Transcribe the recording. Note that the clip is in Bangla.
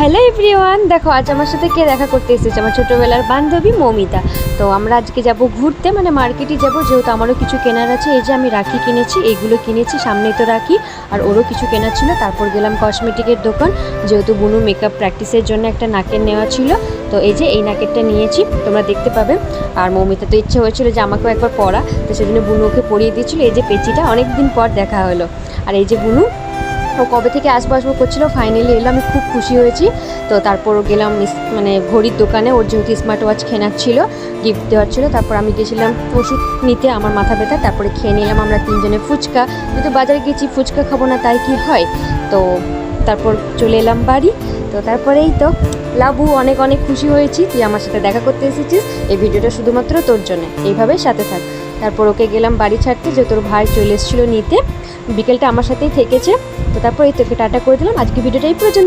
হ্যালো এভরিওয়ান, দেখো আজ আমার সাথে কে দেখা করতে এসেছে, আমার ছোটোবেলার বান্ধবী মৌমিতা। তো আমরা আজকে যাব ঘুরতে, মানে মার্কেটে যাব, যেহেতু আমারও কিছু কেনার আছে। এই যে আমি রাখি কিনেছি, এইগুলো কিনেছি, সামনেই তো রাখি, আর ওরও কিছু কেনার ছিল। তারপর গেলাম কসমেটিকের দোকান, যেহেতু বুনু মেকআপ প্র্যাকটিসের জন্য একটা নাকের নেওয়া ছিল। তো এই যে এই নাকেরটা নিয়েছি, তোমরা দেখতে পাবে। আর মৌমিতা তো ইচ্ছে হয়েছিল যে আমাকেও একবার পরা, তো সেজন্য বুনু ওকে পরিয়ে দিয়েছিল। এই যে পেঁচিটা, অনেক দিন পর দেখা হলো। আর এই যে বুনু, ও কবে থেকে আসবো করছিলো, ফাইনালি এলো, আমি খুব খুশি হয়েছি। তো তারপর গেলাম মানে ঘড়ির দোকানে, ওর যেহেতু স্মার্ট ওয়াচ কেনার ছিল, গিফট দেওয়ার ছিল। তারপর আমি গেছিলাম ওষুধ নিতে আমার মাথা ব্যথা। তারপরে খেয়ে নিলাম আমরা তিনজনে ফুচকা, যেহেতু বাজারে গেছি, ফুচকা খাবো না তাই কি হয়। তো তারপর চলে এলাম বাড়ি। তো তারপরেই তো লাবু, অনেক অনেক খুশি হয়েছি তুই আমার সাথে দেখা করতে এসেছিস, এই ভিডিওটা শুধুমাত্র তোর জন্য, এইভাবেই সাথে থাক। তারপর ওকে গেলাম বাড়ি ছাড়তে, যে তোর ভাই চলে এসেছিলো নিতে, বিকেলটা আমার সাথেই থেকেছে। তো তারপর এই তোকে টাটা করে দিলাম, আজকে ভিডিওটা এই পর্যন্ত।